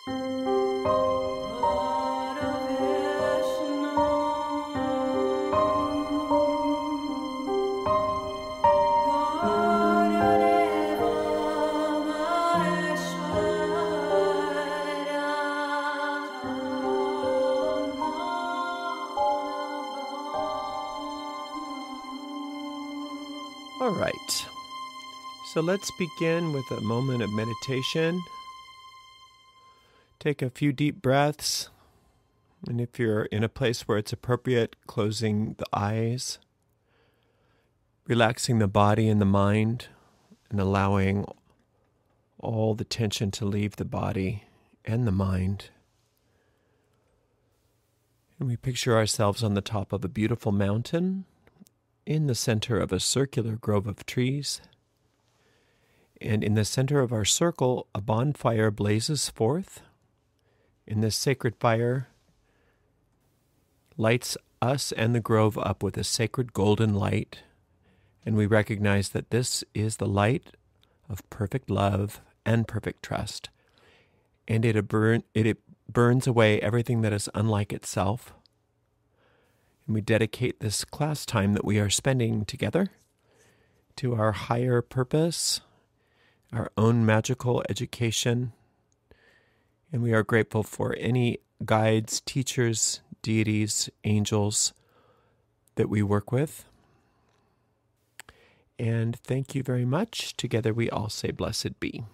All right, so let's begin with a moment of meditation. Take a few deep breaths, and if you're in a place where it's appropriate, closing the eyes, relaxing the body and the mind, and allowing all the tension to leave the body and the mind. And we picture ourselves on the top of a beautiful mountain, in the center of a circular grove of trees, and in the center of our circle, a bonfire blazes forth. And this sacred fire lights us and the grove up with a sacred golden light, and we recognize that this is the light of perfect love and perfect trust, and it burns away everything that is unlike itself. And we dedicate this class time that we are spending together to our higher purpose, our own magical education, and we are grateful for any guides, teachers, deities, angels that we work with. And thank you very much. Together we all say blessed be.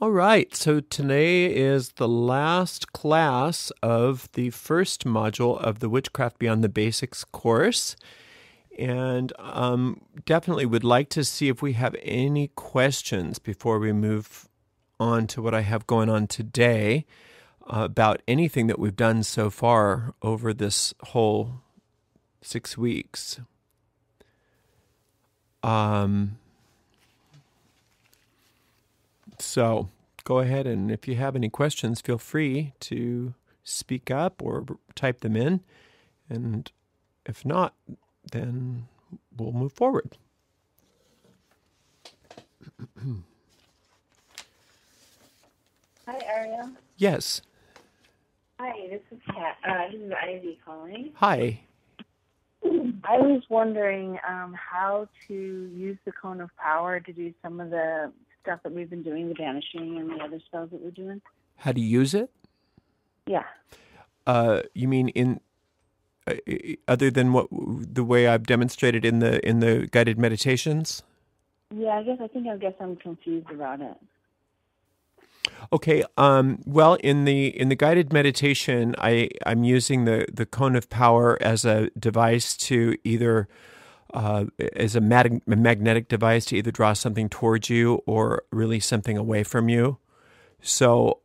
All right, so today is the last class of the first module of the Witchcraft Beyond the Basics course. And definitely would like to see if we have any questions before we move on to what I have going on today about anything that we've done so far over this whole 6 weeks. So go ahead, and if you have any questions, feel free to speak up or type them in. And if not, then we'll move forward. Hi, Ariel. Yes. Hi, this is Kat. This is Ivy calling. Hi. I was wondering how to use the cone of power to do some of the stuff that we've been doing, the banishing and the other spells that we're doing. How to use it? Yeah. You mean in other than the way I've demonstrated in the guided meditations? Yeah, I guess I'm confused about it. Okay. Well, in the guided meditation, I'm using the cone of power as a device to either as a magnetic device to either draw something towards you or release something away from you. So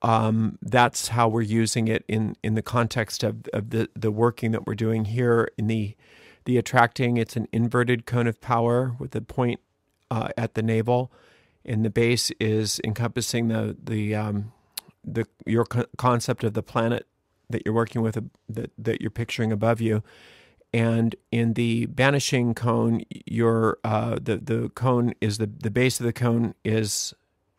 that's how we're using it in the context of the working that we're doing here in the attracting. It's an inverted cone of power with a point at the navel, and the base is encompassing your concept of the planet that you're working with, that you're picturing above you. And in the banishing cone, the cone is the base of the cone is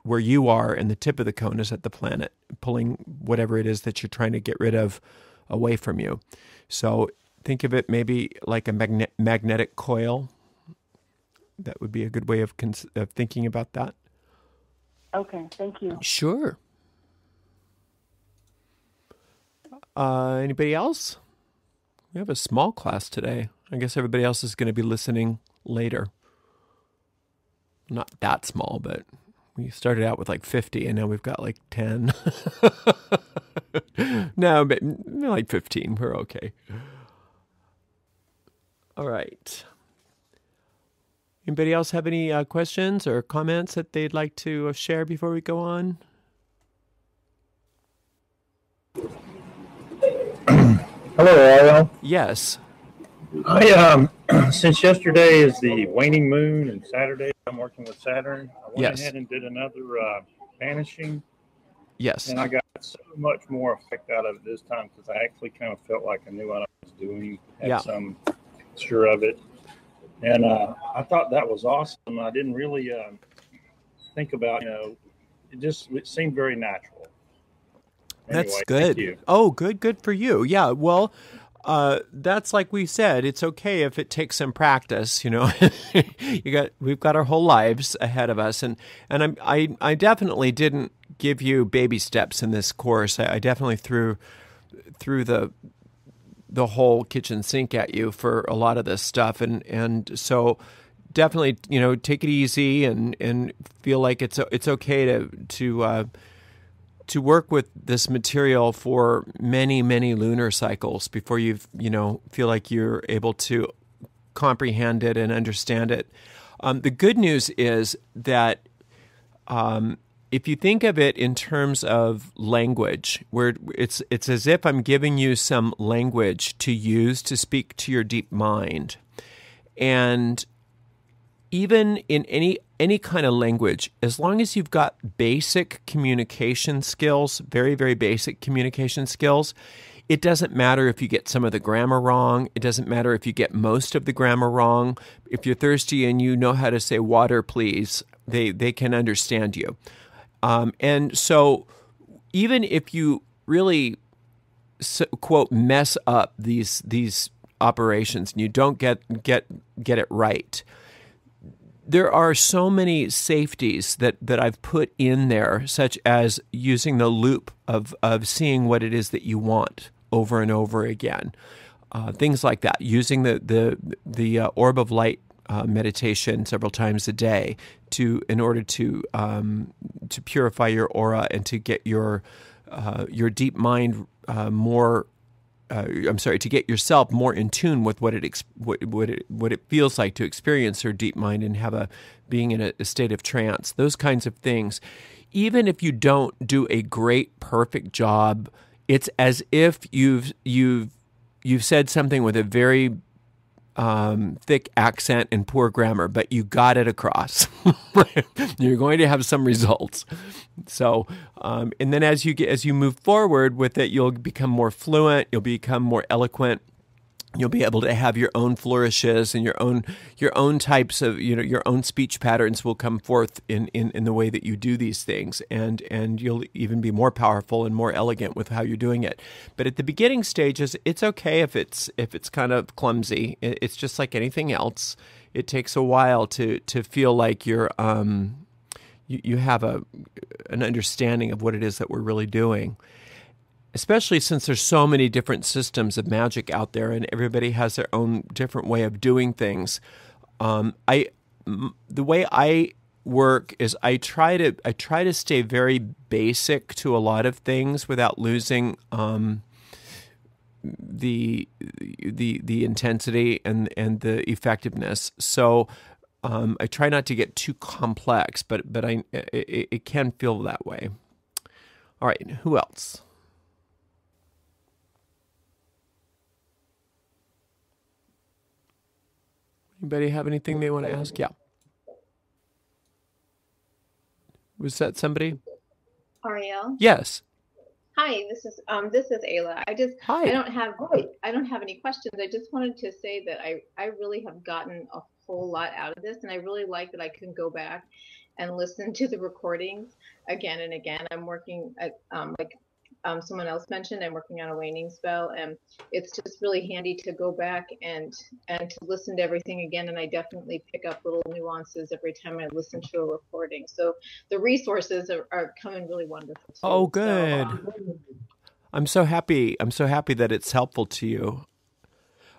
where you are, and the tip of the cone is at the planet, pulling whatever it is that you're trying to get rid of away from you. So think of it maybe like a magnetic coil. That would be a good way of thinking about that. Okay, thank you. Sure. Anybody else? We have a small class today. I guess everybody else is going to be listening later. Not that small, but we started out with like 50, and now we've got like 10. No, but like 15. We're okay. All right. Anybody else have any questions or comments that they'd like to share before we go on? Hello, Ariel. Yes. I since yesterday is the waning moon and Saturday I'm working with Saturn. I went ahead and did another banishing. Yes. And I got so much more effect out of it this time because I actually kind of felt like I knew what I was doing. Had some sure of it. And I thought that was awesome. I didn't really think about, it seemed very natural. Anyway, that's good. Thank you. Oh, good for you. Yeah. Well, that's like we said. It's okay if it takes some practice. We've got our whole lives ahead of us, and I definitely didn't give you baby steps in this course. I definitely threw the whole kitchen sink at you for a lot of this stuff, and so definitely take it easy and feel like it's okay to work with this material for many lunar cycles before you feel like you're able to comprehend it and understand it. The good news is that if you think of it in terms of language, where it's as if I'm giving you some language to use to speak to your deep mind. And even in any kind of language, as long as you've got basic communication skills, very, very basic communication skills, it doesn't matter if you get some of the grammar wrong. It doesn't matter if you get most of the grammar wrong. If you're thirsty and you know how to say water, please, they can understand you. And so even if you really, quote, mess up these operations and you don't get it right, there are so many safeties that I've put in there, such as using the loop of seeing what it is that you want over and over again. Things like that, using the orb of light meditation several times a day in order to purify your aura and to get your deep mind to get yourself more in tune with what it feels like to experience your deep mind and being in a state of trance. Those kinds of things. Even if you don't do a great, perfect job, it's as if you've said something with a very thick accent and poor grammar, but you got it across. You're going to have some results. So, and then as you move forward with it, you'll become more fluent. You'll become more eloquent. You'll be able to have your own flourishes and your own types of your own speech patterns will come forth in the way that you do these things, and you'll even be more powerful and more elegant with how you're doing it. But at the beginning stages, it's okay if it's kind of clumsy. It's just like anything else. It takes a while to feel like you have an understanding of what it is that we're really doing. Especially since there's so many different systems of magic out there, and everybody has their own different way of doing things. The way I work is I try to stay very basic to a lot of things without losing the intensity and the effectiveness. So I try not to get too complex, but it can feel that way. All right, who else? Anybody have anything they want to ask? Yeah. Was that somebody? Ariel? Yes. Hi, this is Ayla. Hi. I don't have any questions. I just wanted to say that I really have gotten a whole lot out of this, and I really like that I can go back and listen to the recordings again and again. I'm working at someone else mentioned, I'm working on a waning spell, and it's just really handy to go back and to listen to everything again. And I definitely pick up little nuances every time I listen to a recording. So the resources are coming really wonderful too. Oh, good. I'm so happy. I'm so happy that it's helpful to you.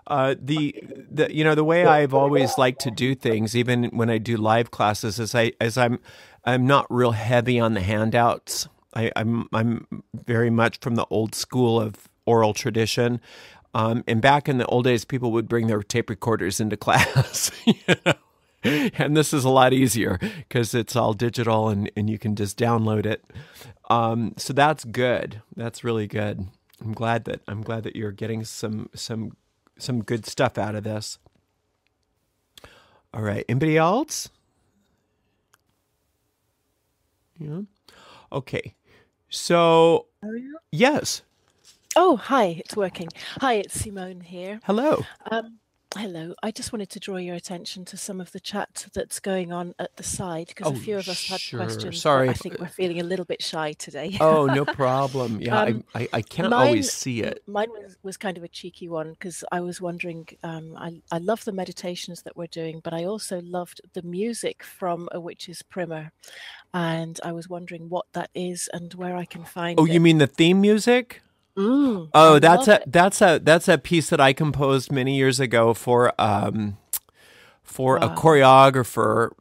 The way I've always liked to do things, even when I do live classes, is I'm not real heavy on the handouts. I'm very much from the old school of oral tradition. And back in the old days, people would bring their tape recorders into class, and this is a lot easier because it's all digital and you can just download it. So that's good. That's really good. I'm glad that you're getting some good stuff out of this. All right. Anybody else? Yeah. Okay. So, yes. Oh, hi, it's working. Hi, it's Simone here. Hello. Hello. I just wanted to draw your attention to some of the chat that's going on at the side, because a few of us had questions. Sorry. I think we're feeling a little bit shy today. Oh, no problem. Yeah, I can't always see it. Mine was kind of a cheeky one, because I was wondering, I love the meditations that we're doing, but I also loved the music from A Witch's Primer. And I was wondering what that is and where I can find it. Oh, you mean the theme music? That's a piece that I composed many years ago for a choreographer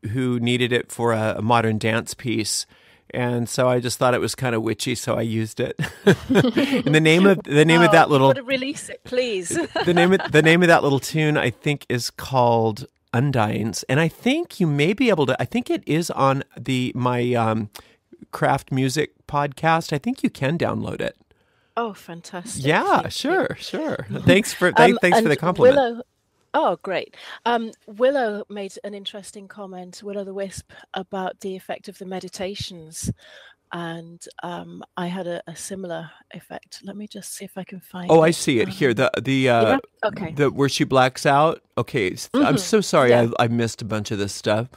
who needed it for a modern dance piece, and so I just thought it was kind of witchy, so I used it. And the name of that little, you gotta release it, please. the name of that little tune, I think, is called Undines, and I think you may be able to. I think it is on my craft music podcast. I think you can download it. Oh, fantastic! Yeah, sure. Thanks for the compliment. Willow, great. Willow made an interesting comment, Willow the Wisp, about the effect of the meditations, and I had a similar effect. Let me just see if I can find. Oh, I see it here. The where she blacks out. Okay, I'm so sorry. Yeah. I missed a bunch of this stuff.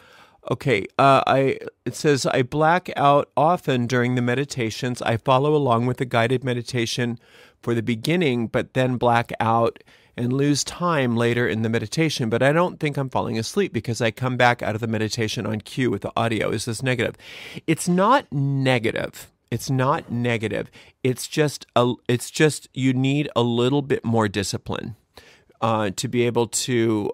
Okay, it says, I black out often during the meditations. I follow along with the guided meditation for the beginning, but then black out and lose time later in the meditation. But I don't think I'm falling asleep because I come back out of the meditation on cue with the audio. Is this negative? It's not negative. It's not negative. It's just you need a little bit more discipline to be able to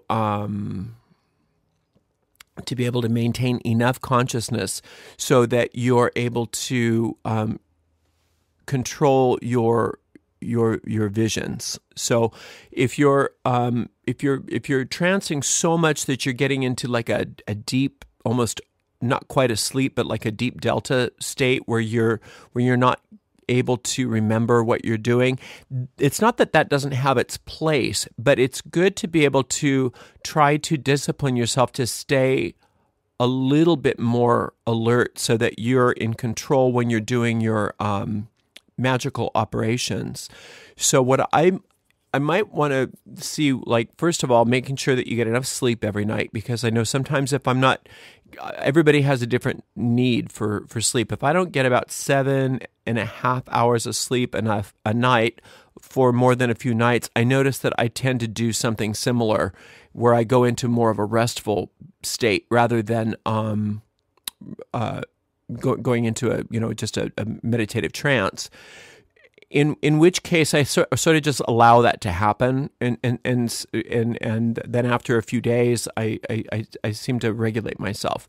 maintain enough consciousness so that you're able to control your visions. So if you're trancing so much that you're getting into like a deep, almost not quite asleep, but like a deep delta state where you're not able to remember what you're doing, it's not that doesn't have its place, but it's good to be able to try to discipline yourself to stay a little bit more alert so that you're in control when you're doing your magical operations. So what I might want to see, like, first of all, making sure that you get enough sleep every night, because I know sometimes if I'm not, everybody has a different need for sleep. If I don't get about 7.5 hours of sleep a night for more than a few nights, I notice that I tend to do something similar where I go into more of a restful state rather than going into just a meditative trance. In which case, I sort of just allow that to happen, and then after a few days, I seem to regulate myself.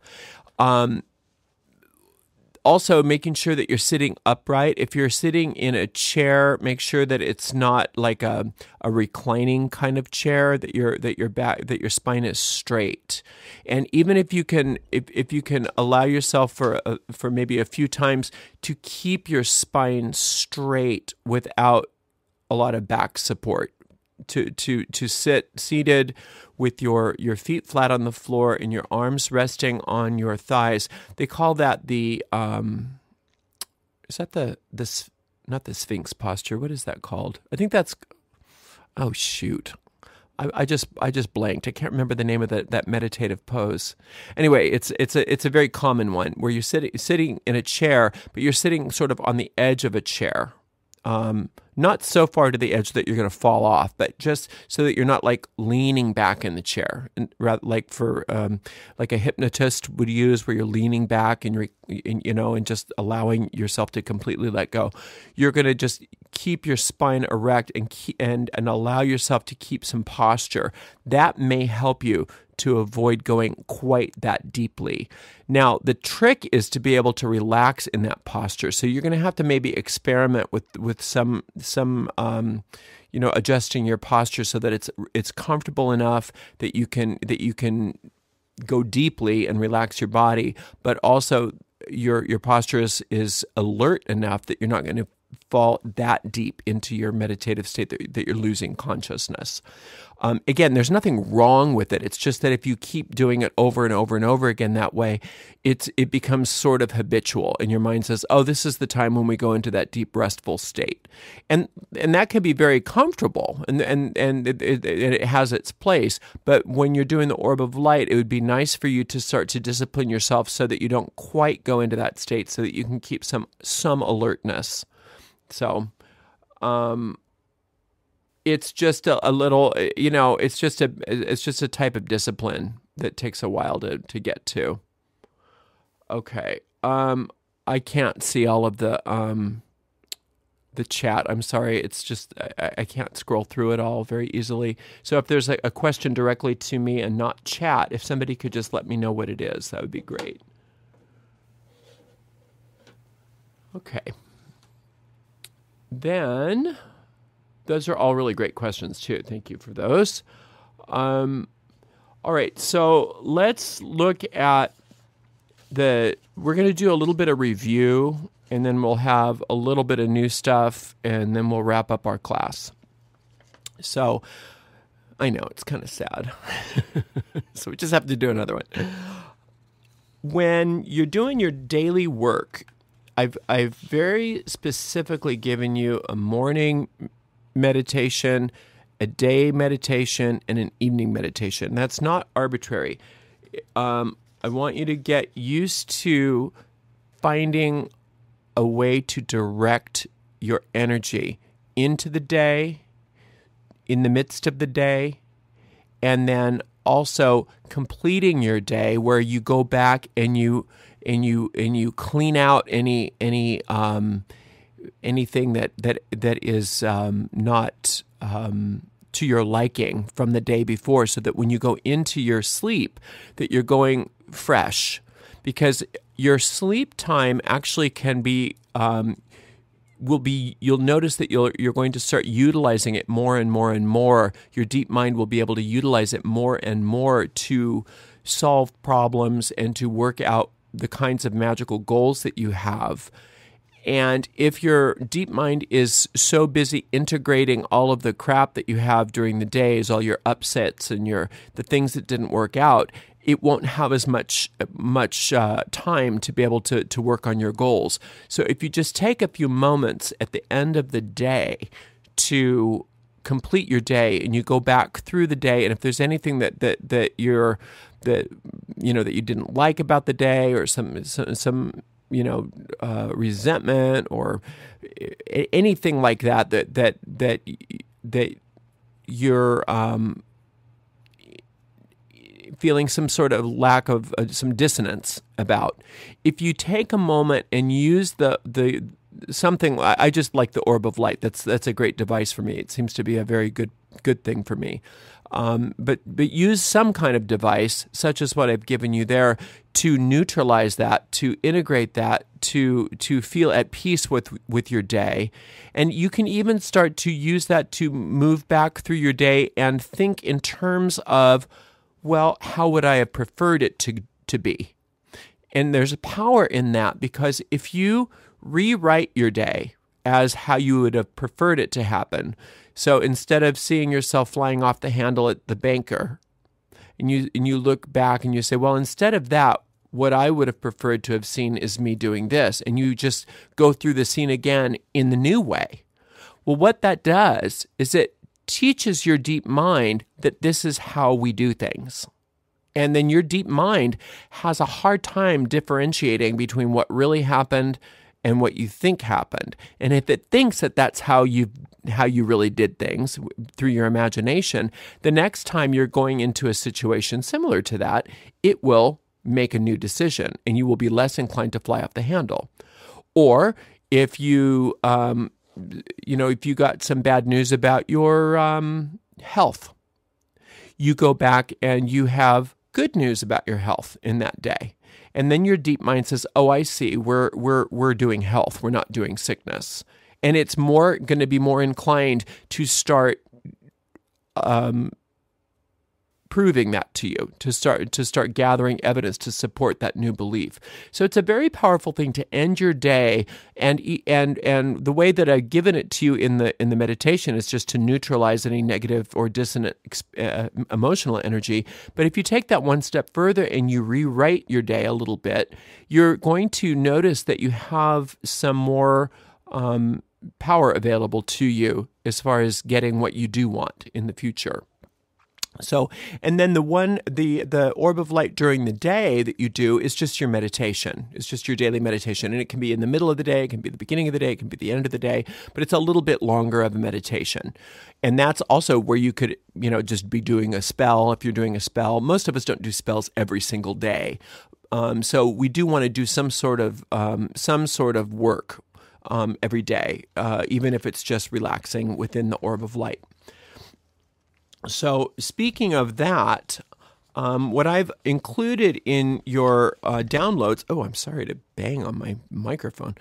Also, making sure that you're sitting upright. If you're sitting in a chair, make sure that it's not like a reclining kind of chair. That your spine is straight. And even if you can allow yourself for maybe a few times to keep your spine straight without a lot of back support. To sit seated with your feet flat on the floor and your arms resting on your thighs. They call that is that not the Sphinx posture? What is that called? I think that's, oh shoot. I just blanked. I can't remember the name of that meditative pose. Anyway, it's a very common one where you're sitting in a chair, but you're sitting sort of on the edge of a chair. Not so far to the edge that you're going to fall off, but just so that you're not like leaning back in the chair, and rather like for like a hypnotist would use, where you're leaning back and and just allowing yourself to completely let go. You're going to just keep your spine erect and allow yourself to keep some posture. That may help you to avoid going quite that deeply. Now, the trick is to be able to relax in that posture. So you're going to have to maybe experiment with some adjusting your posture so that it's comfortable enough that you can go deeply and relax your body, but also your posture is alert enough that you're not going to fall that deep into your meditative state that you're losing consciousness. Again, there's nothing wrong with it. It's just that if you keep doing it over and over and over again that way, it becomes sort of habitual, and your mind says, "Oh, this is the time when we go into that deep restful state," and that can be very comfortable, and it has its place. But when you're doing the orb of light, it would be nice for you to start to discipline yourself so that you don't quite go into that state, so that you can keep some alertness. So, it's just a little, it's just a type of discipline that takes a while to get to. Okay. I can't see all of the chat. I'm sorry. It's just, I can't scroll through it all very easily. So if there's a question directly to me and not chat, if somebody could just let me know what it is, that would be great. Okay. Then, those are all really great questions too. Thank you for those. All right, so let's look at we're going to do a little bit of review, and then we'll have a little bit of new stuff, and then we'll wrap up our class. So, I know, it's kind of sad. So we just have to do another one. When you're doing your daily work, I've very specifically given you a morning meditation, a day meditation, and an evening meditation. That's not arbitrary. I want you to get used to finding a way to direct your energy into the day, in the midst of the day, and then also completing your day, where you go back and you clean out anything that is not to your liking from the day before, so that when you go into your sleep, that you're going fresh. Because your sleep time actually can be you'll notice that you're going to start utilizing it more and more and more. Your deep mind will be able to utilize it more and more to solve problems and to work out the kinds of magical goals that you have. And if your deep mind is so busy integrating all of the crap that you have during the days, all your upsets and the things that didn't work out, it won't have as much time to be able to work on your goals. So if you just take a few moments at the end of the day to complete your day, and you go back through the day, and if there's anything that you didn't like about the day, or some resentment or anything like that you're feeling some sort of lack of some dissonance about. If you take a moment and use the something, I just like the orb of light. That's a great device for me. It seems to be a very good thing for me. But use some kind of device, such as what I've given you there, to neutralize that, to integrate that, to feel at peace with your day. And you can even start to use that to move back through your day and think in terms of, well, how would I have preferred it to be? And there's a power in that, because if you rewrite your day as how you would have preferred it to happen, so instead of seeing yourself flying off the handle at the banker, and you look back and you say, well, instead of that, what I would have preferred to have seen is me doing this, and you just go through the scene again in the new way. Well, what that does is it teaches your deep mind that this is how we do things. And then your deep mind has a hard time differentiating between what really happened and what you think happened. And if it thinks that that's how you really did things through your imagination, the next time you're going into a situation similar to that, it will make a new decision, and you will be less inclined to fly off the handle. Or if you got some bad news about your health, you go back and you have good news about your health in that day. And then your deep mind says, oh, I see, we're doing health, we're not doing sickness. And it's going to be more inclined to start proving that to you, to start gathering evidence to support that new belief. So it's a very powerful thing to end your day, and the way that I've given it to you in the meditation is just to neutralize any negative or dissonant emotional energy. But if you take that one step further and you rewrite your day a little bit, you're going to notice that you have some more power available to you as far as getting what you do want in the future. So, and then the orb of light during the day that you do is just your meditation. It's just your daily meditation. And it can be in the middle of the day, it can be the beginning of the day, it can be the end of the day, but it's a little bit longer of a meditation. And that's also where you could, just be doing a spell. If you're doing a spell, most of us don't do spells every single day. So we do want to do some sort of work every day, even if it's just relaxing within the orb of light. So speaking of that, what I've included in your downloads, I'm sorry to bang on my microphone,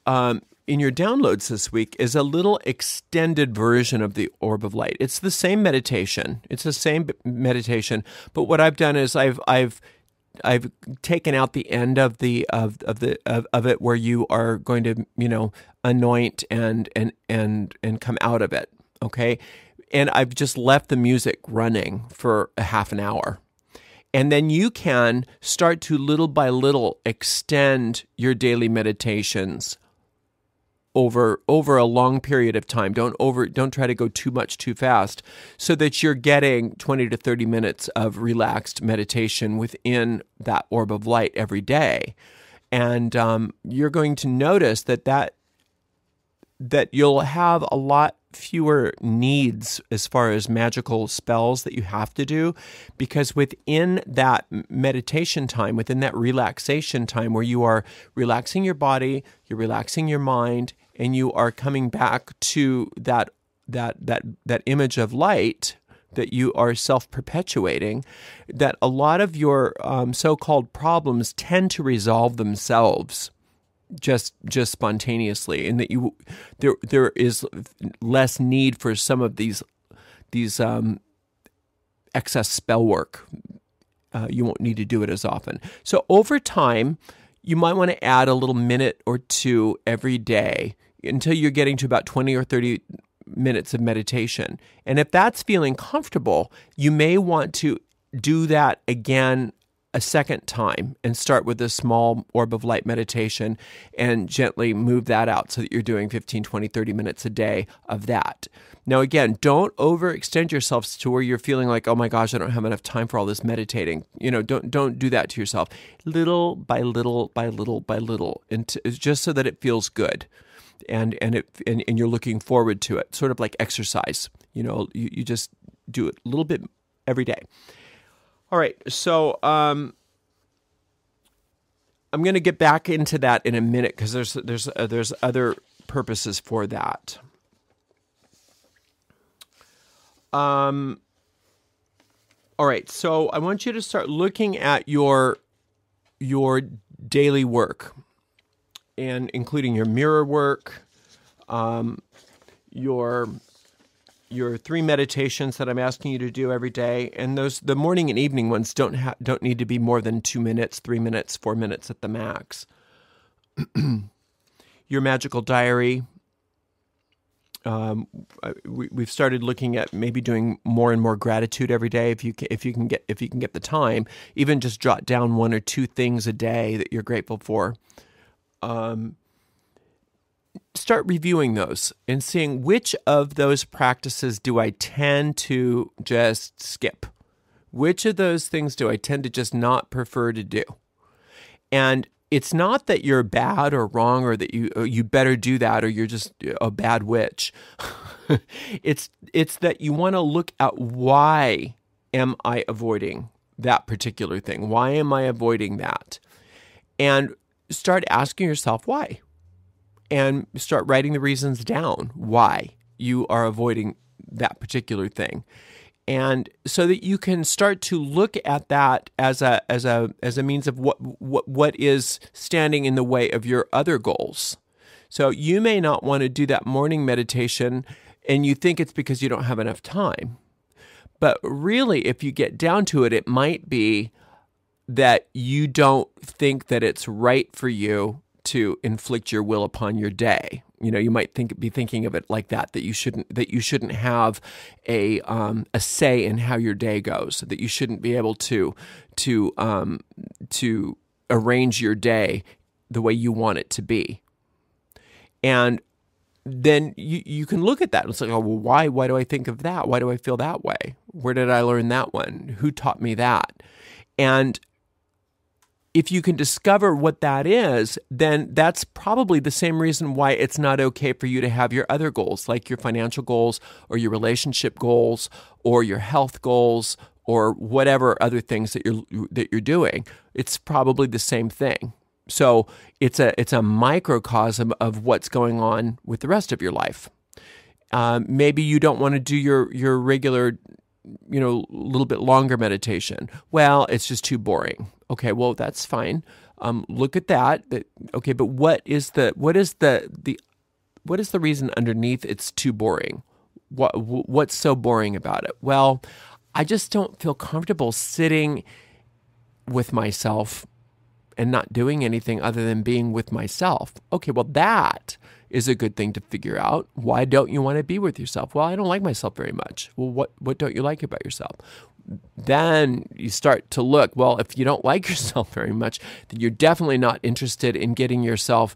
in your downloads this week is a little extended version of the orb of light. It's the same meditation. But what I've done is I've taken out the end of it where you are going to anoint and come out of it. Okay, and I've just left the music running for a half an hour, and then you can start to little by little extend your daily meditations over a long period of time. Don't try to go too much too fast, so that you're getting 20 to 30 minutes of relaxed meditation within that orb of light every day. And you're going to notice that you'll have a lot fewer needs as far as magical spells that you have to do, because within that meditation time, within that relaxation time where you are relaxing your body, you're relaxing your mind, and you are coming back to that image of light that you are self-perpetuating, that a lot of your so-called problems tend to resolve themselves just spontaneously, and that there is less need for some of these excess spell work. You won't need to do it as often. So over time, you might want to add a little minute or two every day until you're getting to about 20 or 30 minutes of meditation. And if that's feeling comfortable, you may want to do that again a second time and start with a small orb of light meditation and gently move that out so that you're doing 15, 20, 30 minutes a day of that. Now, again, don't overextend yourself to where you're feeling like, oh my gosh, I don't have enough time for all this meditating. Don't do that to yourself. Little by little by little by little, and just so that it feels good. And you're looking forward to it, sort of like exercise. You just do it a little bit every day. All right, so I'm going to get back into that in a minute because there's other purposes for that. All right, so I want you to start looking at your daily work, and including your mirror work, your 3 meditations that I'm asking you to do every day, and the morning and evening ones don't need to be more than 2 minutes, 3 minutes, 4 minutes at the max. Your magical diary. We've started looking at maybe doing more and more gratitude every day if you can get the time. Even just jot down 1 or 2 things a day that you're grateful for. Start reviewing those and seeing which of those practices do I tend to just skip. Which of those things do I tend to just not prefer to do? And it's not that you're bad or wrong or that you better do that or you're just a bad witch. It's that you want to look at why am I avoiding that particular thing? Why am I avoiding that? And start asking yourself why. And start writing the reasons down why you are avoiding that particular thing. And so that you can start to look at that as a means of what is standing in the way of your other goals. So you may not want to do that morning meditation and you think it's because you don't have enough time. But really, if you get down to it, it might be that you don't think that it's right for you to inflict your will upon your day. You might be thinking of it like that you shouldn't have a say in how your day goes, that you shouldn't be able to arrange your day the way you want it to be. And then you can look at that and it's like, oh, well, why do I think of that? Why do I feel that way? Where did I learn that one? Who taught me that? And if you can discover what that is, then that's probably the same reason why it's not okay for you to have your other goals, like your financial goals or your relationship goals or your health goals or whatever other things that you're doing. It's probably the same thing. So it's a microcosm of what's going on with the rest of your life. Maybe you don't want to do your regular, little bit longer meditation. Well, it's just too boring. Okay, well, that's fine. Look at that. Okay, but what is the reason underneath it's too boring? What's so boring about it? Well, I just don't feel comfortable sitting with myself and not doing anything other than being with myself. Okay, well, that is a good thing to figure out. Why don't you want to be with yourself? Well, I don't like myself very much. Well, what don't you like about yourself? Then you start to look, well, if you don't like yourself very much, then you're definitely not interested in getting yourself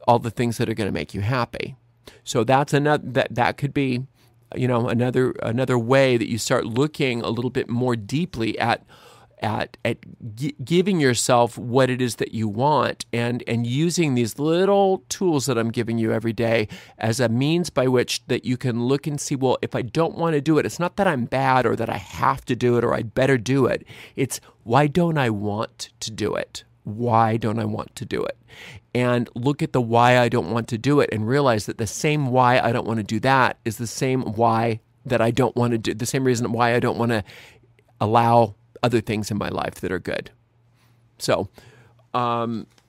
all the things that are going to make you happy. So that's that could be, another way that you start looking a little bit more deeply at giving yourself what it is that you want and using these little tools that I'm giving you every day as a means by which that you can look and see, well, if I don't want to do it, it's not that I'm bad or that I have to do it or I'd better do it. It's why don't I want to do it? Why don't I want to do it? And look at the why I don't want to do it and realize that the same why I don't want to do that is the same why that I don't want to do, the same reason why I don't want to allow other things in my life that are good. So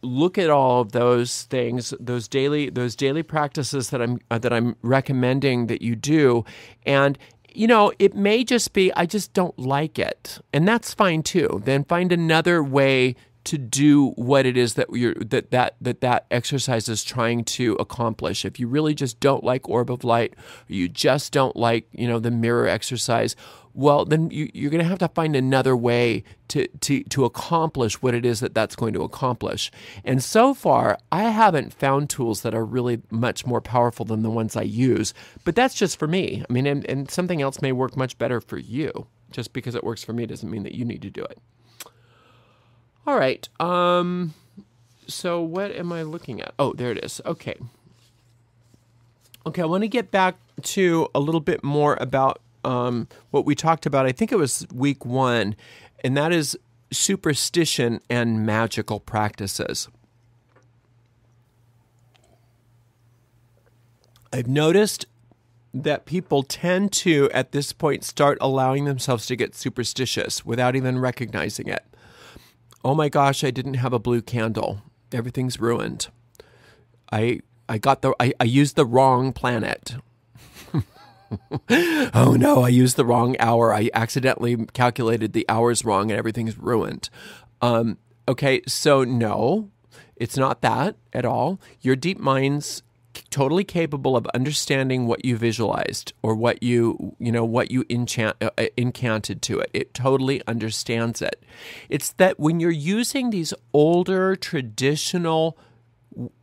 look at all of those things, those daily practices that I'm recommending that you do, and it may just be I just don't like it, and that's fine too. Then find another way to do what it is that that exercise is trying to accomplish. If you really just don't like orb of light, or you just don't like the mirror exercise, well, then you're going to have to find another way to accomplish what it is that's going to accomplish. And so far, I haven't found tools that are really much more powerful than the ones I use. But that's just for me. I mean, and something else may work much better for you. Just because it works for me doesn't mean that you need to do it. All right. So what am I looking at? Oh, there it is. Okay. I want to get back to a little bit more about what we talked about. I think it was week 1, and that is superstition and magical practices. I've noticed that people tend to, at this point, start allowing themselves to get superstitious without even recognizing it. Oh my gosh, I didn't have a blue candle. Everything's ruined. I used the wrong planet. Oh no, I used the wrong hour. I accidentally calculated the hours wrong and everything's ruined. Okay, so no, it's not that at all. Your deep mind's totally capable of understanding what you visualized or what you incanted to it. It totally understands it. It's that when you're using these older traditional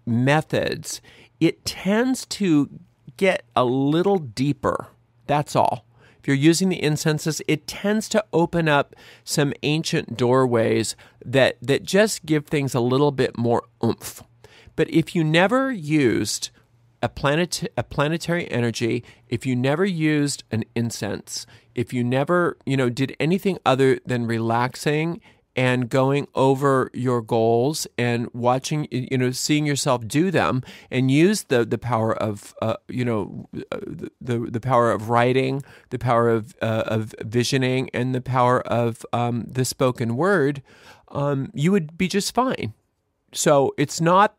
methods, it tends to get a little deeper. That's all. If you're using the incenses, it tends to open up some ancient doorways that just give things a little bit more oomph. But if you never used a planetary energy, if you never used an incense, if you never, did anything other than relaxing and going over your goals and watching, seeing yourself do them, and use the power of, the power of writing, the power of visioning, and the power of the spoken word, you would be just fine. So it's not,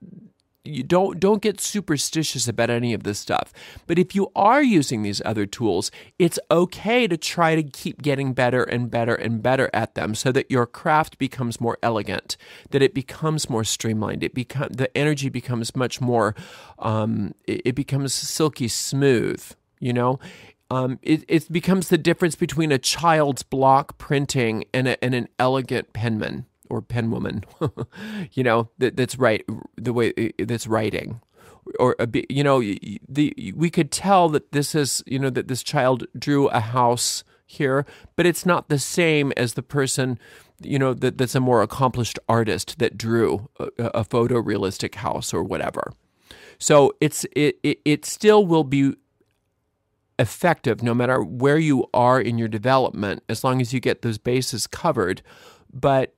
you don't get superstitious about any of this stuff. But if you are using these other tools, it's okay to try to keep getting better and better and better at them, so that your craft becomes more elegant, that it becomes more streamlined. The energy becomes much more, it becomes silky smooth. It becomes the difference between a child's block printing and an elegant penman or penwoman, that's right, the way that's writing. Or, we could tell that this is, that this child drew a house here, but it's not the same as the person, that's a more accomplished artist that drew a photorealistic house or whatever. So it still will be effective no matter where you are in your development, as long as you get those bases covered. But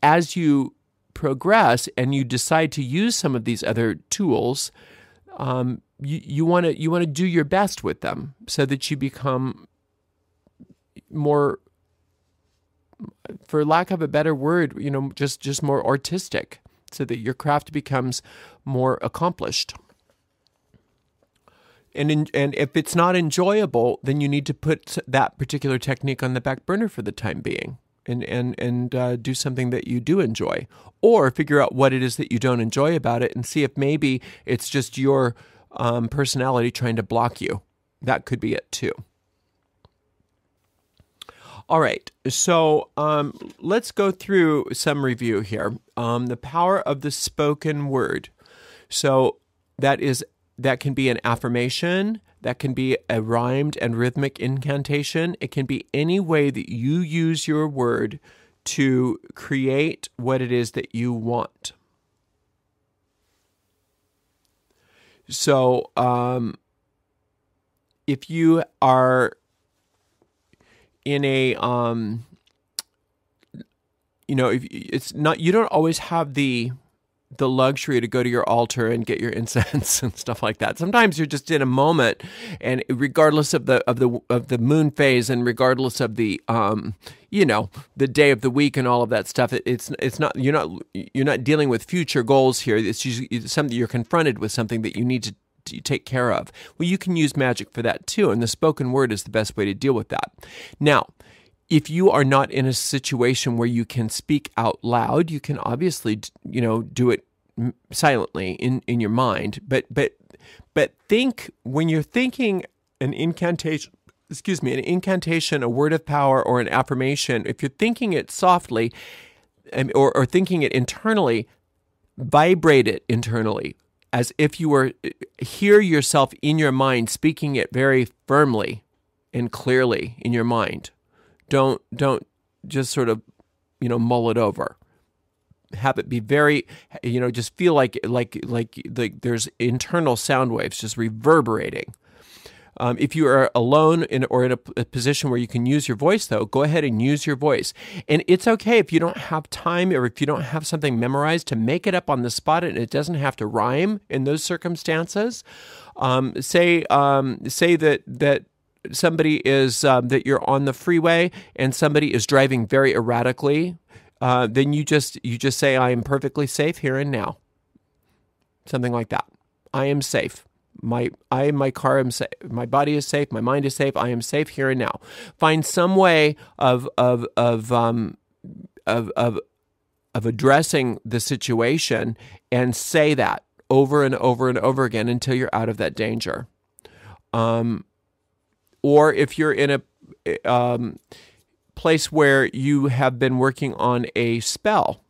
as you progress and you decide to use some of these other tools, you want to do your best with them, so that you become more, for lack of a better word, just more artistic, so that your craft becomes more accomplished. And if it's not enjoyable, then you need to put that particular technique on the back burner for the time being, and do something that you do enjoy, or figure out what it is that you don't enjoy about it, and see if maybe it's just your personality trying to block you. That could be it too. All right, so let's go through some review here. The power of the spoken word. So that can be an affirmation, that can be a rhymed and rhythmic incantation. It can be any way that you use your word to create what it is that you want. So if you are in a, if it's not, you don't always have the luxury to go to your altar and get your incense and stuff like that. Sometimes you're just in a moment, and regardless of the moon phase, and regardless of the the day of the week and all of that stuff, it's not, you're not dealing with future goals here. It's usually something you're confronted with, something that you need to take care of. Well, you can use magic for that too, and the spoken word is the best way to deal with that. Now, if you are not in a situation where you can speak out loud, you can obviously, do it silently in your mind. But think, when you're thinking an incantation, a word of power or an affirmation, if you're thinking it softly, or thinking it internally, vibrate it internally, as if you were, hear yourself in your mind speaking it very firmly and clearly in your mind. Don't just sort of, mull it over. Have it be very, just feel like there's internal sound waves just reverberating. If you are alone in a position where you can use your voice, though, go ahead and use your voice. And it's okay if you don't have time, or if you don't have something memorized, to make it up on the spot, and it doesn't have to rhyme in those circumstances. Say that somebody is, that you're on the freeway and somebody is driving very erratically, then you just say, "I am perfectly safe here and now." Something like that. I am safe. My car am safe. My body is safe. My mind is safe. I am safe here and now. Find some way of addressing the situation, and say that over and over and over again until you're out of that danger. Or if you're in a place where you have been working on a spell,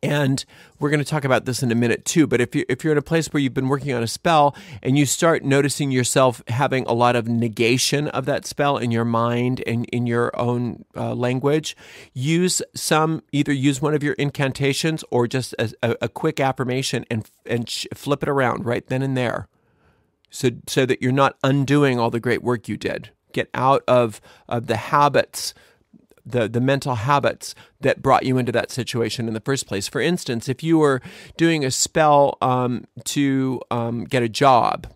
and we're going to talk about this in a minute too, but if you're in a place where you've been working on a spell and you start noticing yourself having a lot of negation of that spell in your mind and in your own language, either use one of your incantations or just a quick affirmation and flip it around right then and there. So that you're not undoing all the great work you did. Get out of the habits, the mental habits that brought you into that situation in the first place. For instance, if you were doing a spell to get a job,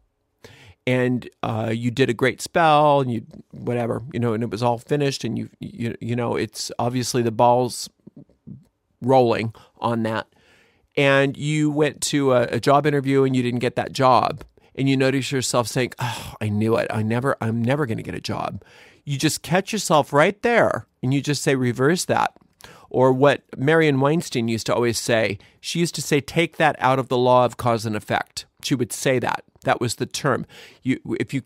and you did a great spell, and and it was all finished, and it's obviously the ball's rolling on that. and you went to a job interview and you didn't get that job, and you notice yourself saying, "Oh, I knew it. I'm never going to get a job." You just catch yourself right there, and you just say, reverse that. Or what Marion Weinstein used to always say, she used to say, take that out of the law of cause and effect. She would say that. That was the term. If you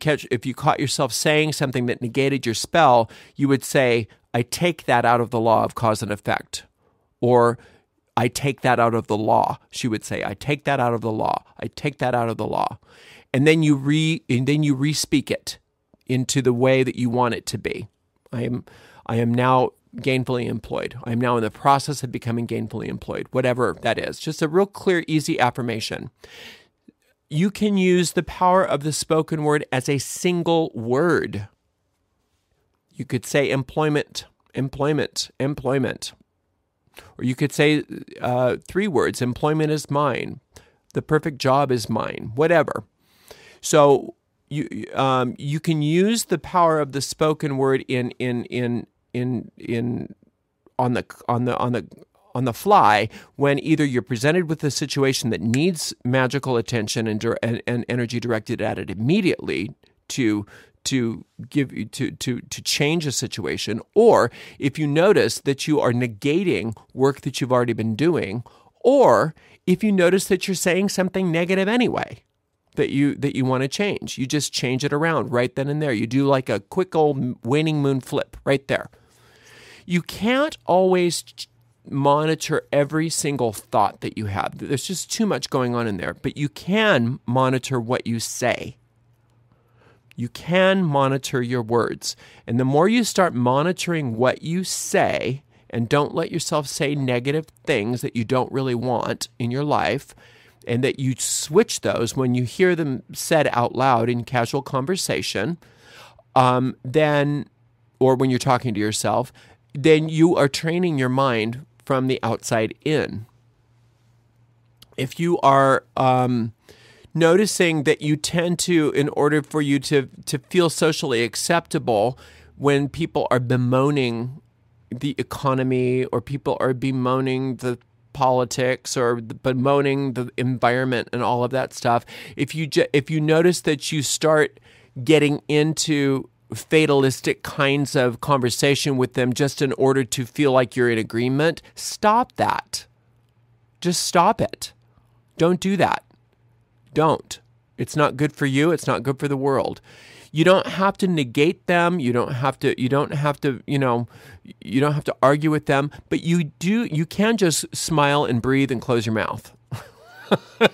caught yourself saying something that negated your spell, you would say, I take that out of the law of cause and effect. Or I take that out of the law. She would say, I take that out of the law. I take that out of the law. And then you re-speak it into the way that you want it to be. I am now gainfully employed. I am now in the process of becoming gainfully employed, whatever that is. Just a real clear, easy affirmation. You can use the power of the spoken word as a single word. You could say employment, employment, employment. Or you could say 3 words, employment is mine, the perfect job is mine, whatever. So you can use the power of the spoken word on the fly when either you're presented with a situation that needs magical attention and energy directed at it immediately to change a situation, or if you notice that you are negating work that you've already been doing, or if you notice that you're saying something negative anyway that you want to change, you just change it around right then and there. You do like a quick old waning moon flip right there. You can't always monitor every single thought that you have. There's just too much going on in there, but you can monitor what you say. You can monitor your words. And the more you start monitoring what you say, and don't let yourself say negative things that you don't really want in your life, and that you switch those when you hear them said out loud in casual conversation, then, or when you're talking to yourself, then you are training your mind from the outside in. If you are noticing that you tend to, in order for you to feel socially acceptable, when people are bemoaning the economy, or people are bemoaning the politics, or bemoaning the environment and all of that stuff, if you notice that you start getting into fatalistic kinds of conversation with them just in order to feel like you're in agreement, stop that. Just stop it. Don't do that. Don't. It's not good for you. It's not good for the world. You don't have to negate them. You don't have to argue with them, but you can just smile and breathe and close your mouth.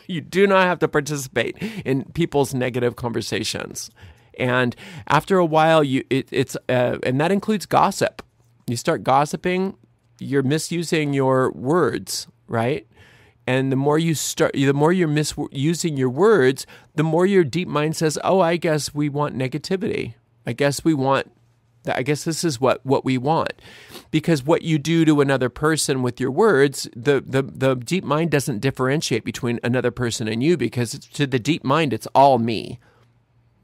You do not have to participate in people's negative conversations. And after a while, and that includes gossip. You start gossiping, you're misusing your words, right? And the more you're misusing your words, the more your deep mind says, "Oh, I guess we want negativity. I guess this is what we want." Because what you do to another person with your words, the deep mind doesn't differentiate between another person and you, because to the deep mind, it's all me.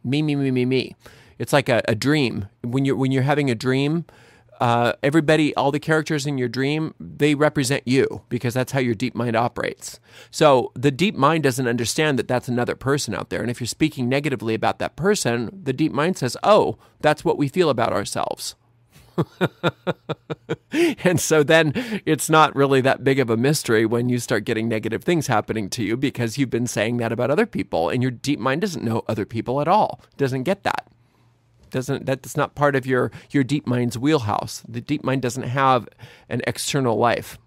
Me. It's like a dream. When you're having a dream, everybody, all the characters in your dream, they represent you, because that's how your deep mind operates. So the deep mind doesn't understand that that's another person out there. And if you're speaking negatively about that person, the deep mind says, "Oh, that's what we feel about ourselves." And so then it's not really that big of a mystery when you start getting negative things happening to you, because you've been saying that about other people, and your deep mind doesn't know other people at all. Doesn't get that. That's not part of your deep mind's wheelhouse. The deep mind doesn't have an external life.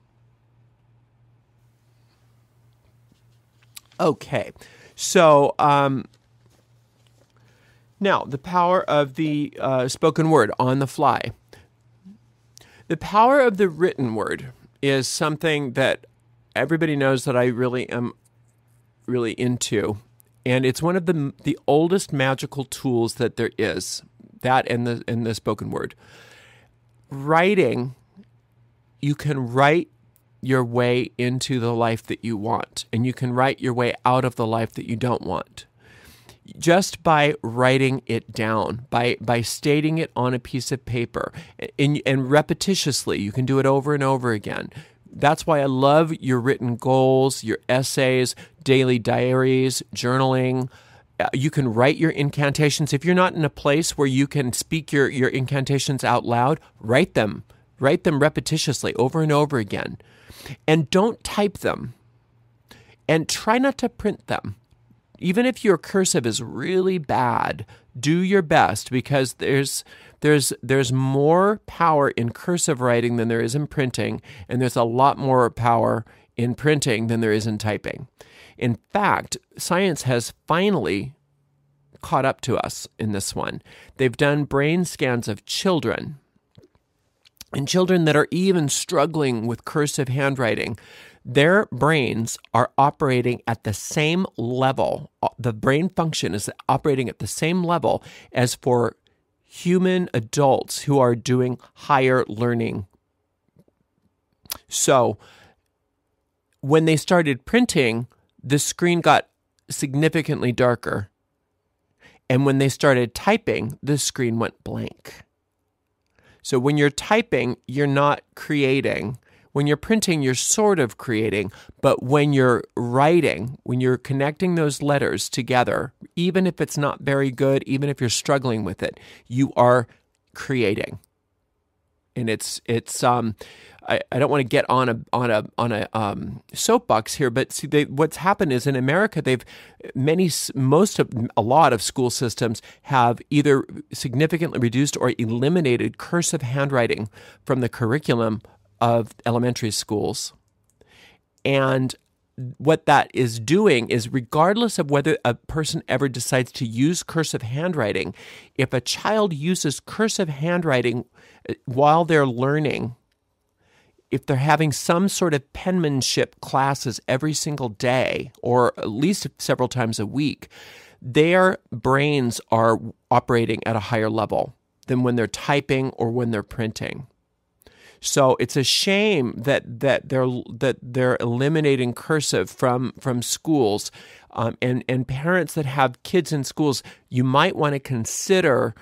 Okay. So now the power of the spoken word on the fly. The power of the written word is something that everybody knows that I really am really into. And it's one of the oldest magical tools that there is, that and the spoken word. Writing, you can write your way into the life that you want, and you can write your way out of the life that you don't want. Just by writing it down, by stating it on a piece of paper, and repetitiously, you can do it over and over again. that's why I love your written goals, your essays, daily diaries, journaling. You can write your incantations. If you're not in a place where you can speak your incantations out loud, write them. Write them repetitiously over and over again. And don't type them. And try not to print them. Even if your cursive is really bad, do your best, because there's more power in cursive writing than there is in printing, and there's a lot more power in printing than there is in typing. In fact, science has finally caught up to us in this one. They've done brain scans of children, and children that are even struggling with cursive handwriting. Their brains are operating at the same level. The brain function is operating at the same level as for human adults who are doing higher learning. So when they started printing, the screen got significantly darker. And when they started typing, the screen went blank. So when you're typing, you're not creating. When you're printing, you're sort of creating. But when you're writing, when you're connecting those letters together, even if it's not very good, even if you're struggling with it, you are creating. And I don't want to get on a soapbox here, but see, what's happened is in America, a lot of school systems have either significantly reduced or eliminated cursive handwriting from the curriculum of elementary schools. And what that is doing is, regardless of whether a person ever decides to use cursive handwriting, if a child uses cursive handwriting while they're learning, if they're having some sort of penmanship classes every single day, or at least several times a week, their brains are operating at a higher level than when they're typing or when they're printing. So it's a shame that they're eliminating cursive from schools, and parents that have kids in schools, you might want to consider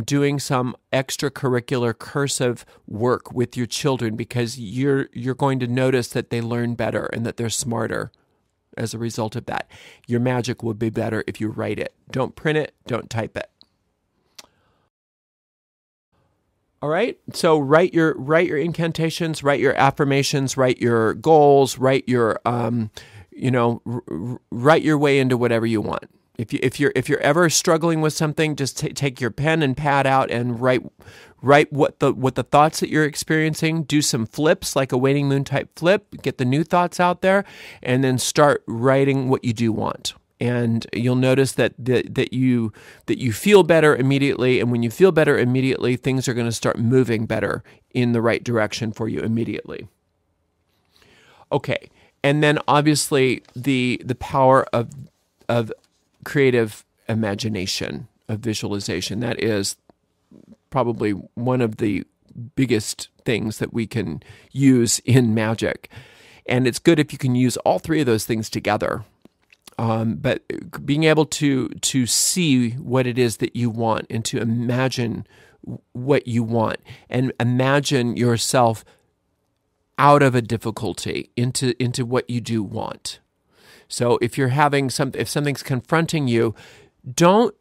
doing some extracurricular cursive work with your children, because you're going to notice that they learn better and that they're smarter as a result of that. Your magic will be better if you write it. Don't print it. Don't type it. All right. So write your incantations, write your affirmations, write your goals, write your write your way into whatever you want. If you're ever struggling with something, just take your pen and pad out and write what the thoughts that you're experiencing. Do some flips, like a waning moon type flip. Get the new thoughts out there, and then start writing what you do want. And you'll notice that you feel better immediately. And when you feel better immediately, things are going to start moving better in the right direction for you immediately. Okay, and then obviously the power of creative imagination, of visualization. That is probably one of the biggest things that we can use in magic. And it's good if you can use all three of those things together. But being able to see what it is that you want, and to imagine what you want, and imagine yourself out of a difficulty into what you do want. So if you're having if something's confronting you, don't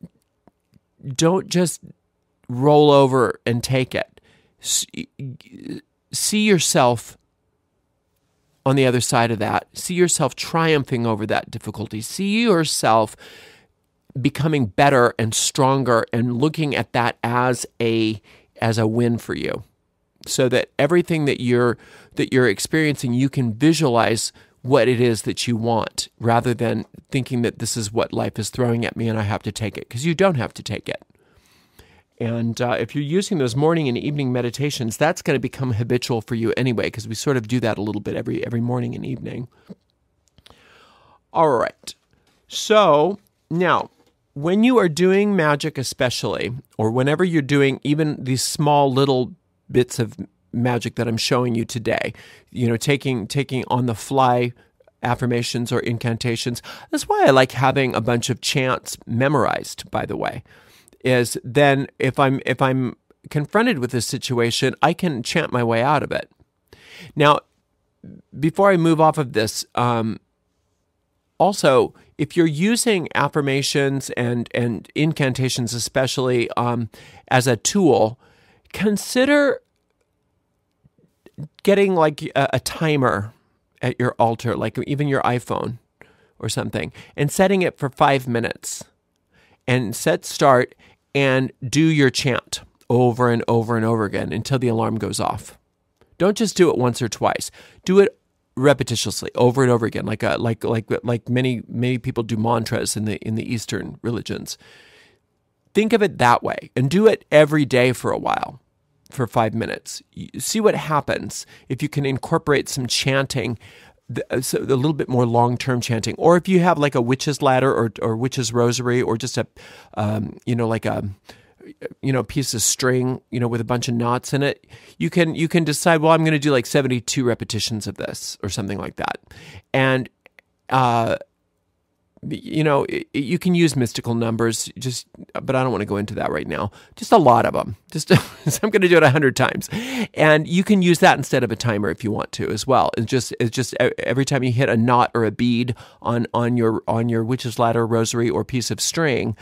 just roll over and take it. See yourself on the other side of that. See yourself triumphing over that difficulty. See yourself becoming better and stronger, and looking at that as a win for you, so that everything that you're experiencing, you can visualize what it is that you want, rather than thinking that this is what life is throwing at me and I have to take it, because you don't have to take it. And if you're using those morning and evening meditations, that's going to become habitual for you anyway, because we sort of do that a little bit every morning and evening. All right. So now, when you are doing magic especially, or whenever you're doing even these small little bits of magic that I'm showing you today, taking on the fly affirmations or incantations. That's why I like having a bunch of chants memorized, by the way. Is then if I'm confronted with this situation, I can chant my way out of it. Now, before I move off of this, also, if you're using affirmations and incantations, especially as a tool, consider getting like a timer at your altar, like even your iPhone or something, and setting it for 5 minutes, and set start and do your chant over and over and over again until the alarm goes off. Don't just do it once or twice. Do it repetitiously over and over again, like many people do mantras in the Eastern religions. Think of it that way, and do it every day for a while, for 5 minutes. See what happens if you can incorporate some chanting, so a little bit more long-term chanting, or if you have like a witch's ladder or witch's rosary, or just a piece of string, with a bunch of knots in it. You can decide, well, I'm going to do like 72 repetitions of this or something like that. And, you can use mystical numbers, but I don't want to go into that right now. Just a lot of them. So I'm going to do it 100 times. And you can use that instead of a timer if you want to as well. It's just every time you hit a knot or a bead on your witch's ladder, rosary, or piece of string,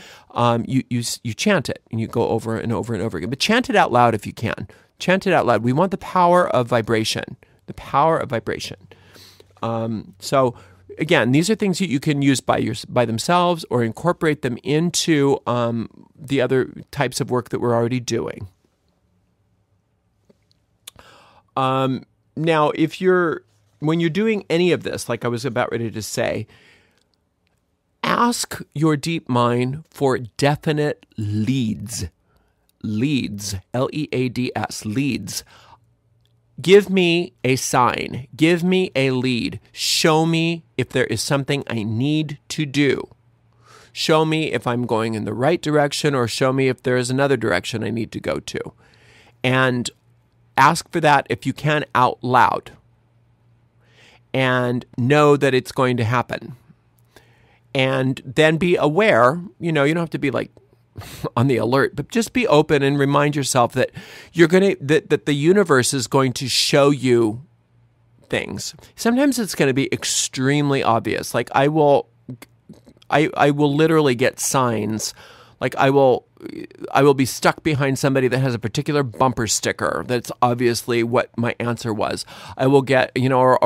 you chant it, and you go over and over and over again. But chant it out loud if you can. Chant it out loud. We want the power of vibration. The power of vibration. So again, these are things that you can use by themselves, or incorporate them into the other types of work that we're already doing. Now, when you're doing any of this, like I was about ready to say, ask your deep mind for definite leads. Leads, L-E-A-D-S, leads. Give me a sign. Give me a lead. Show me if there is something I need to do. Show me if I'm going in the right direction, or show me if there is another direction I need to go to. And ask for that, if you can, out loud. And know that it's going to happen. And then be aware, you don't have to be like on the alert, but just be open and remind yourself that that the universe is going to show you things. Sometimes it's going to be extremely obvious. Like I will literally get signs. Like I will be stuck behind somebody that has a particular bumper sticker that's obviously what my answer was. I will get, or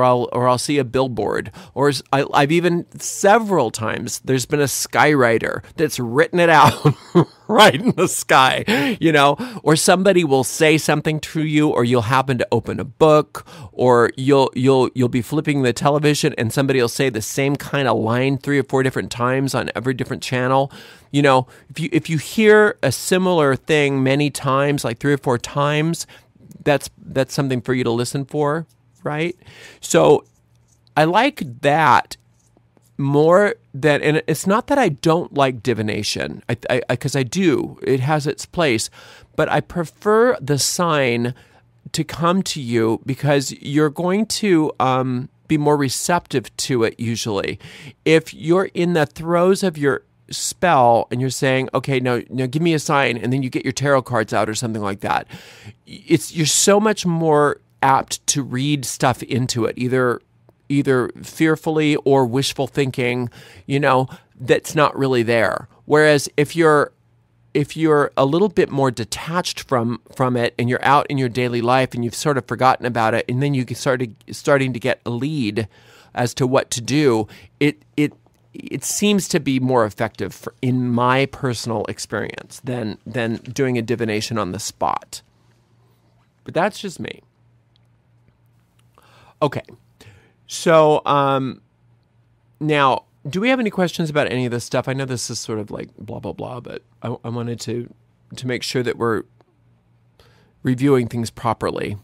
I'll see a billboard, or I've even several times there's been a skywriter that's written it out right in the sky, or somebody will say something to you, or you'll happen to open a book, or you'll be flipping the television and somebody will say the same kind of line 3 or 4 different times on every different channel. If you hear a similar thing many times, like 3 or 4 times, that's something for you to listen for, right? So I like that more than, and it's not that I don't like divination, because I do. It has its place, but I prefer the sign to come to you, because you're going to be more receptive to it usually. If you're in the throes of your spell and you're saying, okay, now give me a sign, and then you get your tarot cards out or something like that, you're so much more apt to read stuff into it, either fearfully or wishful thinking, that's not really there. Whereas if you're a little bit more detached from it, and you're out in your daily life and you've sort of forgotten about it, and then you starting to get a lead as to what to do, it seems to be more effective in my personal experience than doing a divination on the spot. But that's just me. Okay. So now, do we have any questions about any of this stuff? I know this is sort of like blah, blah, blah, but I wanted to make sure that we're reviewing things properly.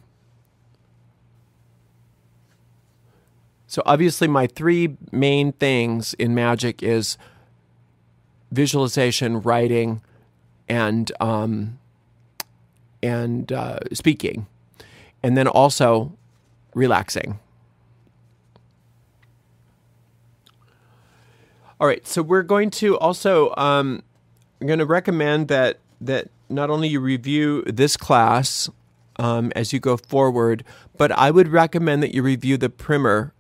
So obviously my 3 main things in magic is visualization, writing, and speaking, and then also relaxing. All right, so we're going to also I'm going to recommend that not only you review this class as you go forward, but I would recommend that you review the primer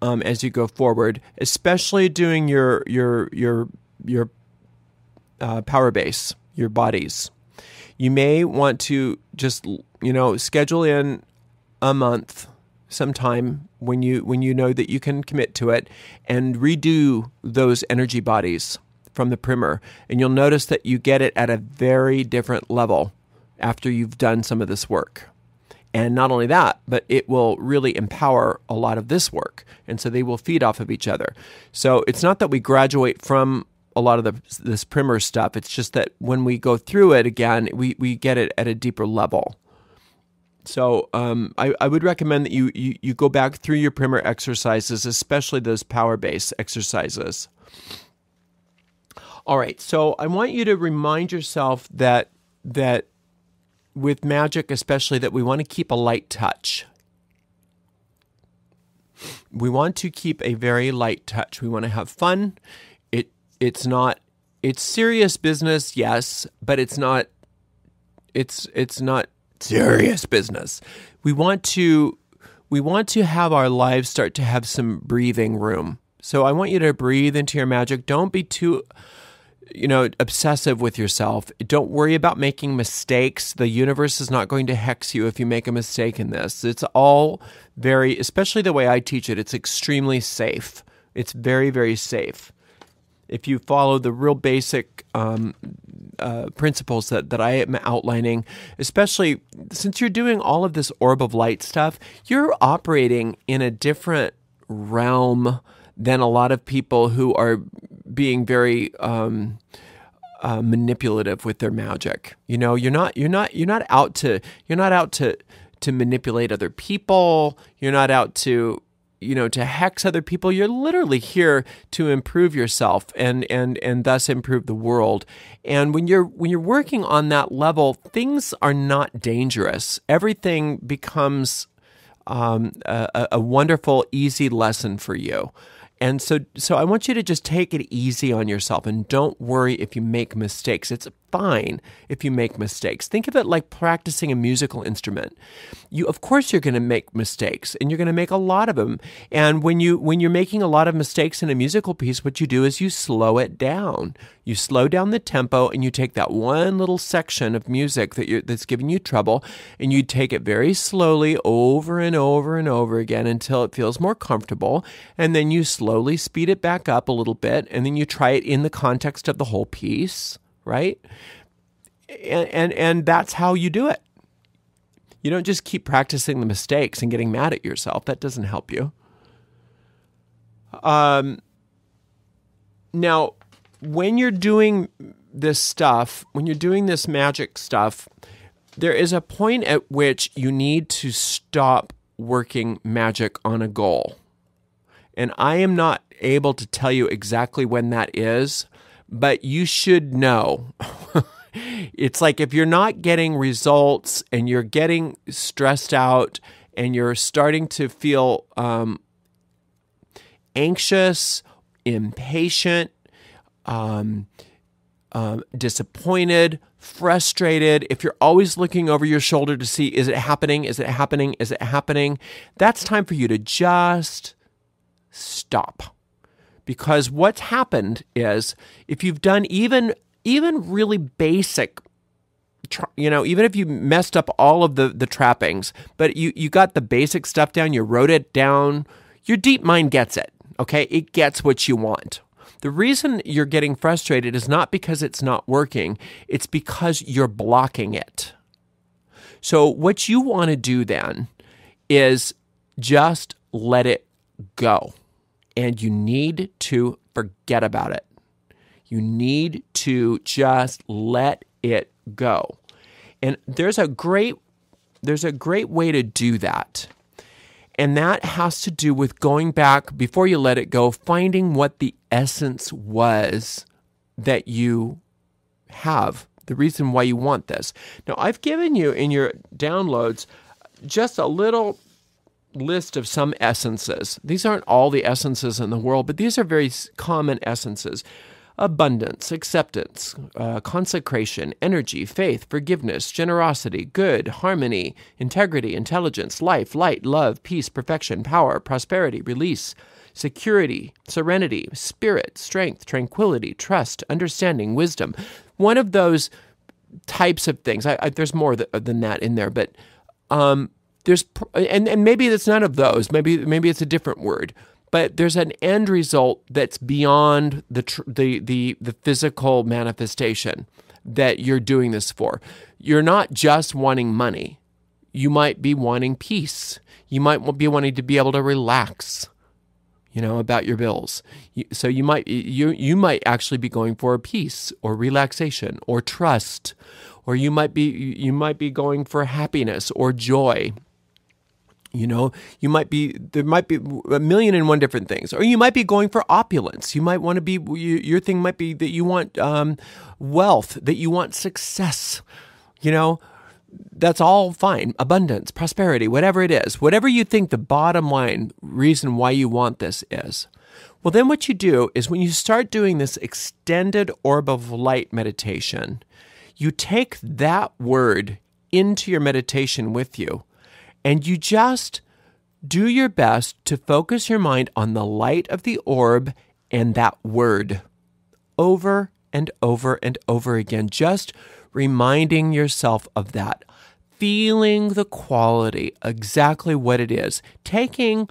as you go forward, especially doing your power base, your bodies. You may want to just, schedule in a month sometime when you know that you can commit to it, and redo those energy bodies from the primer. And you'll notice that you get it at a very different level after you've done some of this work. And not only that, but it will really empower a lot of this work. And so they will feed off of each other. So it's not that we graduate from a lot of this primer stuff. It's just that when we go through it again, we get it at a deeper level. So I would recommend that you go back through your primer exercises, especially those power-based exercises. All right, so I want you to remind yourself that with magic especially, that we want to keep a light touch. We want to keep a very light touch. We want to have fun. It's serious business, yes, but it's not serious business. We want to have our lives start to have some breathing room. So I want you to breathe into your magic. Don't be too obsessive with yourself. Don't worry about making mistakes. The universe is not going to hex you if you make a mistake in this. It's all especially the way I teach it, it's extremely safe. It's very, very safe. If you follow the real basic principles that I am outlining, especially since you're doing all of this orb of light stuff, you're operating in a different realm than a lot of people who are being very manipulative with their magic. You're not out to manipulate other people. You're not out to hex other people. You're literally here to improve yourself and thus improve the world. And when you're working on that level, things are not dangerous. Everything becomes a wonderful, easy lesson for you. And so I want you to just take it easy on yourself and don't worry if you make mistakes. It's fine if you make mistakes. Think of it like practicing a musical instrument. Of course you're going to make mistakes, and you're going to make a lot of them. And when you're making a lot of mistakes in a musical piece, what you do is you slow it down. You slow down the tempo, and you take that one little section of music that's giving you trouble, and you take it very slowly over and over and over again until it feels more comfortable. And then you slowly speed it back up a little bit, and then you try it in the context of the whole piece. Right? And that's how you do it. You don't just keep practicing the mistakes and getting mad at yourself. That doesn't help you. Now, when you're doing this stuff, when you're doing this magic stuff, there is a point at which you need to stop working magic on a goal. And I am not able to tell you exactly when that is, but you should know. It's like if you're not getting results and you're getting stressed out and you're starting to feel anxious, impatient, disappointed, frustrated, if you're always looking over your shoulder to see, is it happening? Is it happening? Is it happening? That's time for you to just stop. Because what's happened is, if you've done even really basic, even if you messed up all of the trappings, but you got the basic stuff down, you wrote it down, your deep mind gets it, okay? It gets what you want. The reason you're getting frustrated is not because it's not working, it's because you're blocking it. So what you want to do then is just let it go. And you need to forget about it. You need to just let it go. And there's a great way to do that. And that has to do with going back, before you let it go, finding what the essence was that you have, the reason why you want this. Now, I've given you in your downloads just a little list of some essences. These aren't all the essences in the world, but these are very common essences. abundance, acceptance, consecration, energy, faith, forgiveness, generosity, good, harmony, integrity, intelligence, life, light, love, peace, perfection, power, prosperity, release, security, serenity, spirit, strength, tranquility, trust, understanding, wisdom. One of those types of things. There's more than that in there, but there's and maybe it's none of those. Maybe it's a different word. But there's an end result that's beyond the physical manifestation that you're doing this for. You're not just wanting money. You might be wanting peace. You might be wanting to be able to relax, about your bills. So you might actually be going for peace or relaxation or trust, or you might be going for happiness or joy. There might be a million and one different things. Or you might be going for opulence. You might want to be, your thing might be that you want wealth, that you want success. That's all fine. Abundance, prosperity, whatever it is. Whatever you think the bottom line reason why you want this is. Well, then what you do is when you start doing this extended orb of light meditation, you take that word into your meditation with you. And you just do your best to focus your mind on the light of the orb and that word over and over and over again, just reminding yourself of that, feeling the quality, exactly what it is, taking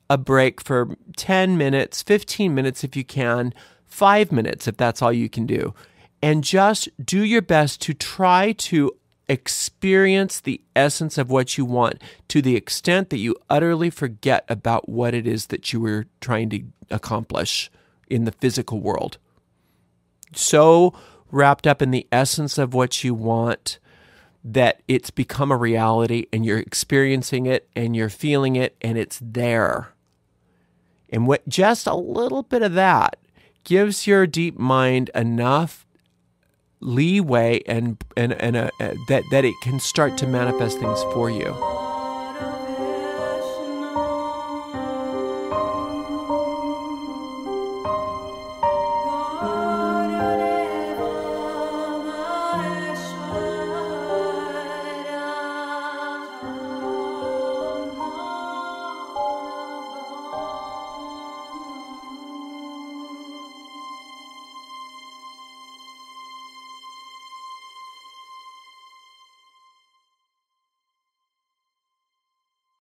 a break for 10 minutes, 15 minutes if you can, 5 minutes if that's all you can do, and just do your best to try to experience the essence of what you want to the extent that you utterly forget about what it is that you were trying to accomplish in the physical world. So wrapped up in the essence of what you want that it's become a reality and you're experiencing it and you're feeling it and it's there. And what just a little bit of that gives your deep mind enough leeway and that it can start to manifest things for you.